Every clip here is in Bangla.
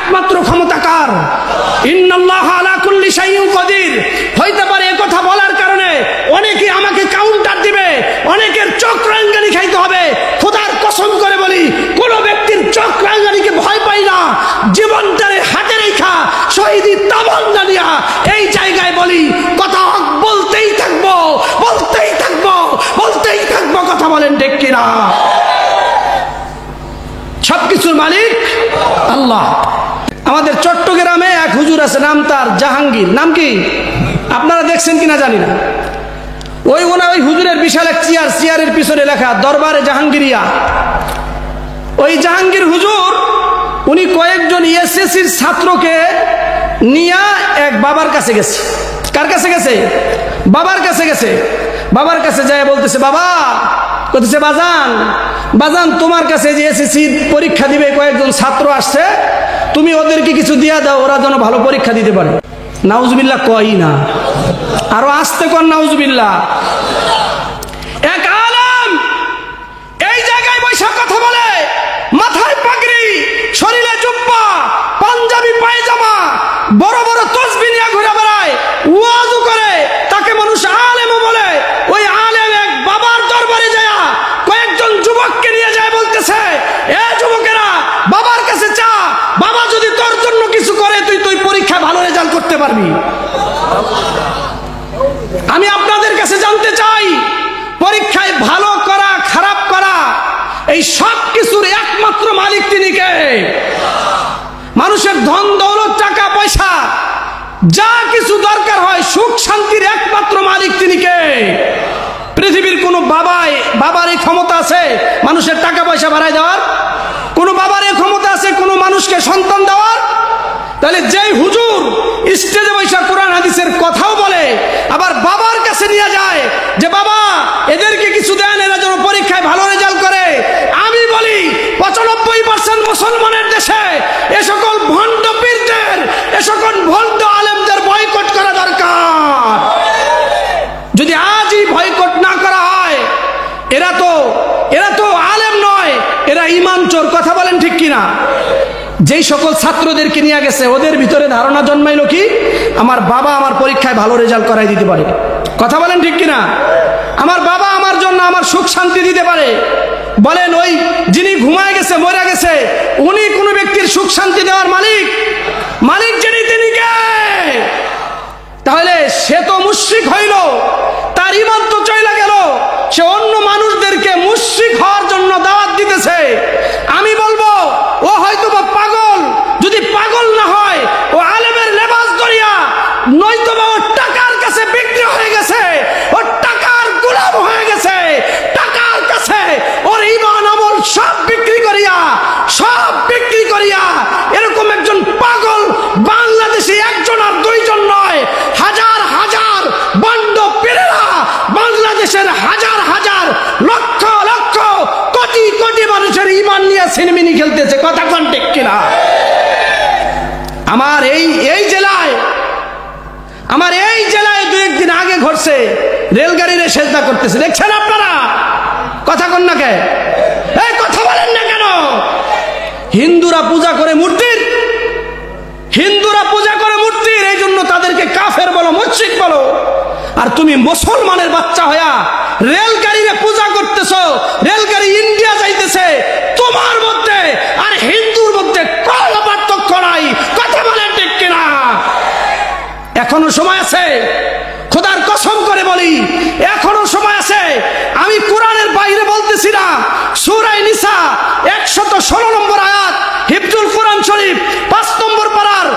একমাত্র ক্ষমতাকার। ইন্নাল্লাহা আলা কুল্লি শাইইন কাদির। হইতে পারে এই কথা বলার কারণে অনেকে আমাকে কাউন্টার দিবে, অনেকের চোখ রাঙ্গানি খাইতে হবে। খোদার কসম করে বলি, কোন ব্যক্তির চোখ রাঙ্গানিকে ভয় পাই না। জীবনটারে হাতে রেখা শহীদি তামান্না নিয়া এই জায়গায় বলি, কথা বলতেই থাকবো, বলতেই থাকবো, বলতেই থাকবো। কথা বলেন ঠিক কিনা? সবকিছুর মালিক আল্লাহ। আমাদের চট্টগ্রামে এক হুজুর আছে, নাম তার জাহাঙ্গীর। নাম কি আপনারা দেখছেন কিনা জানি না। ওই হুজুরের বিশাল এক চেয়ার, চেয়ারের পিছনে লেখা দরবারে জাহাঙ্গীরিয়া। ওই জাহাঙ্গীর হুজুর উনি কয়েকজন এসএসসির ছাত্রকে নিয়ে এক বাবার কাছে গেছে। কার কাছে গেছে? বাবার কাছে গেছে। বাবার কাছে যায় বলতেছে, বাবা, বলতেছে বাজান, বাজান তোমার কাছে যে এসএসসি পরীক্ষা দিবে কয়েকজন ছাত্র আসছে, তুমি ওদেরকে কিছু দিয়া দাও, ওরা যেন ভালো পরীক্ষা দিতে পারে। নাউজুবিল্লাহ কই না, আরো আসতে কোন নাউজুবিল্লাহ। এক আলেম এই জায়গায় বৈশাখ কথা বলে, মাথায় পাগড়ি, শরীরে জুব্বা, পাঞ্জাবি পায়জামা, বড় বড় তসবিহ নিয়ে ঘুরে বেড়ায়, ওয়াজ করে, তাকে মানুষ আলেমও বলে। ওই আলেম এক বাবার দরবারে যায় কয়েকজন যুবককে নিয়ে যায়, বলতেছে, এ যুবকেরা বাবার কাছে চা, বাবা যদি তোর জন্য কিছু করে তুই পরীক্ষায় ভালো রেজাল্ট করতে পারবি। আমি আপনাদের কাছে জানতে চাই, পরীক্ষায় ভালো করা, খারাপ করা, এই সব কিছুর একমাত্র মালিক তিনি কে? মানুষের ধন দৌলত, টাকা পয়সা, যা কিছু দরকার হয়, সুখ শান্তির একমাত্র মালিক তিনি কে? পৃথিবীর কোন বাবার এই ক্ষমতা আছে মানুষের টাকা পয়সা বাড়ায় দেওয়ার? কোন বাবার এই ক্ষমতা আছে কোন মানুষকে সন্তান দেওয়ার? তাহলে যেই হুজুর স্টেজে বৈশা কোরআন হাদিসের কথাও বলে, আবার বাবার কাছে নিয়ে যায় যে বাবা এদেরকে কিছু দেন, এরা যেন পরীক্ষায় ভালো রেজাল্ট করে। আমি বলি 95% মুসলমানের দেশে এ সকল ভণ্ড পীরদের, এ সকল ভণ্ড আলেমদের বয়কট করা দরকার। যদি আজই বয়কট না করা হয়, এরা তো আলেম নয়, এরা ঈমান চোর। কথা বলেন ঠিক কিনা? যেই সকল ছাত্রদেরকে নিয়ে গেছে, ওদের ভিতরে ধারণা জন্মাইলো কি, আমার বাবা আমার পরীক্ষায় ভালো রেজাল্ট করাই দিতে পারে। কথা বলেন ঠিক কিনা? আমার বাবা আমার জন্য আমার সুখ শান্তি দিতে পারে। বলেন, ওই যিনি ঘুমায় গেছে, মরে গেছে, উনি কোন ব্যক্তির সুখ শান্তি দেওয়ার মালিক? মালিক যিনি, তিনি কে? তাহলে সে তো মুশরিক হইল, তার ঈমান তো চলে গেল, সে অন্য মানুষদেরকে মুশরিক হওয়ার জন্য দাওয়াত দিতেছে। আমি বলবো ও হয়তো বা পাগল। যদি পাগল না হয়, ও আলেমের লেবাস ধরিয়া, নয়তো বা ওর টাকার কাছে বিক্রি হয়ে গেছে, ওর টাকার গোলাম হয়ে গেছে, টাকার কাছে ওর ঈমান আমল সব বিক্রি করিয়া এরকম একজন পাগল বাংলাদেশে একজন আর দুইজন নয়, হাজার হাজার বন্ড পীরেরা বাংলাদেশের হাজার হাজার লক্ষ লক্ষ কোটি কোটি মানুষের ঈমান নিয়ে সিনেমিনি খেলতেছে। কথা কোন ঠিক কিনা? আমার এই জেলায় দু একদিন আগে ঘটছে, রেলগাড়ির সেজদা করতেছে, দেখছেন আপনারা? কথা কোন না কে? এই কথা বলেন না কেন? হিন্দুরা পূজা করে মূর্তির, এই জন্য তাদেরকে কাফের বলো, মুশরিক বলো। আর তুমি মুসলমানের বাচ্চা হইয়া রেলগাড়িরে পূজা করতেছো, রেলগাড়ি ইন্ডিয়া যাইতেছে, তোমার মধ্যে আর হিন্দুর মধ্যে কোনো পার্থক্য নাই। কথা বলেন ঠিক কিনা? এখনো সময় আছে, খোদার কসম করে বলি, এখনো সময় আছে। আমি কোরআনের বাইরে বলতেছি না। সূরা নিসা 116 নম্বর আয়াত, হিফজুল কোরআন শরীফ 5 নম্বর পারার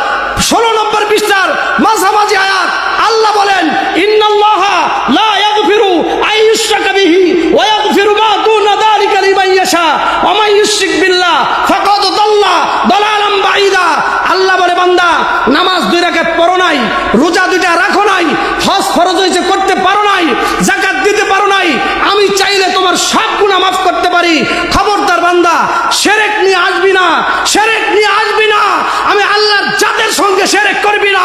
16 নম্বর পৃষ্ঠার মাঝামাঝি আয়াত, আল্লাহ বলেন, ইন্নাল্লাহা লা ইয়াগফিরু আইয়ুশরাকা বিহি ওয়া ইয়াগফিরু মা দুনা যালিকা লিমান ইয়াশা ওয়া মান ইউশরিক বিল্লাহ ফাকাদ দাল্লা দালালাম বাঈদা। আল্লাহ বলে, বান্দা নামাজ 2 রাকাত পড়ো নাই, রোজা 2টা রাখো নাই, হজ ফরজ হয়েছে করতে পারো নাই, যাকাত দিতে পারো নাই, আমি চাইলে তোমার সব গুনাহ মাফ করতে পারি। খবরদার বান্দা, শিরক নিয়ে আসবি না, শিরক নিয়ে আসবি না। আমি আল্লাহর জাতের সঙ্গে শিরক করবি না,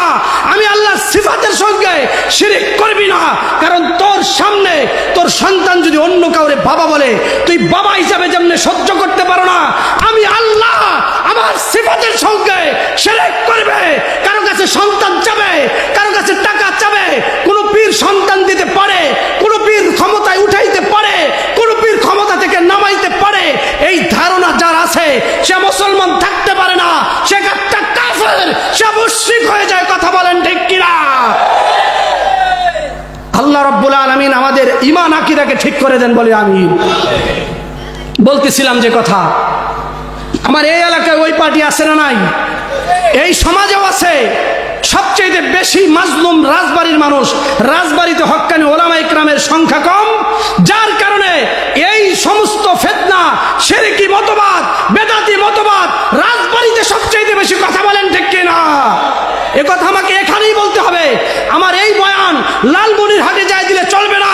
আমি আল্লাহর সিফাতের সঙ্গে শিরক করবি না। কারণ তোর সামনে তোর সন্তান যদি অন্য কাউরে বাবা বলে, তুই বাবা হিসাবে যেমন সহ্য করতে পারো না, আমি আল্লাহ আমার সিফাতের সঙ্গে সে মুশরিক হয়ে যায়। কথা বলেন ঠিক কিনা? আল্লাহ রাব্বুল আলামিন আমাদের ঈমান আকীদাকে ঠিক করে দেন, বলে আমিন। বলতেছিলাম যে কথা, আমার এই এলাকায় ওই পার্টি আছে না নাই? এই সমাজেও আছে। সবচেয়ে বেশি মাজলুম রাজবাড়ির মানুষ। রাজবাড়িতে হক্কানি ওলামা ইকরামের সংখ্যা কম, যার কারণে এই সমস্ত ফিতনা, শিরকি মতবাদ, বেদাতি মতবাদ রাজবাড়িতে সবচেয়ে বেশি। কথা বলেন ঠিক কিনা? এ কথা আমাকে এখানেই বলতে হবে। আমার এই বয়ান লালমনিরহাটে যায় দিলে চলবে না,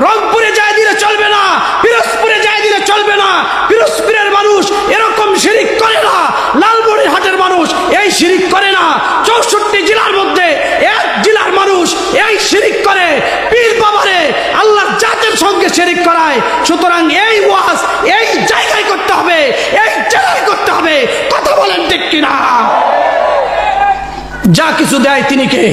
রংপুরে যায় দিলে চলবে না, পিরোজপুরে যায় দিলে চলবে না। পিরোজপুরের মানুষ এরকম শিরিক করে না, লালমনিরহাটের মানুষ এই শিরিক করে না। 64 জেলার মধ্যে এক জেলার মানুষ এই শিরিক করে, পীর বাবারে আল্লাহর জাতের সঙ্গে শিরিক করায়। সুতরাং এই ওয়াজ এই জায়গায় করতে হবে, এই জেলায় করতে হবে। কথা বলেন ঠিক কিনা? যা কিছু দেয় তিনি কে?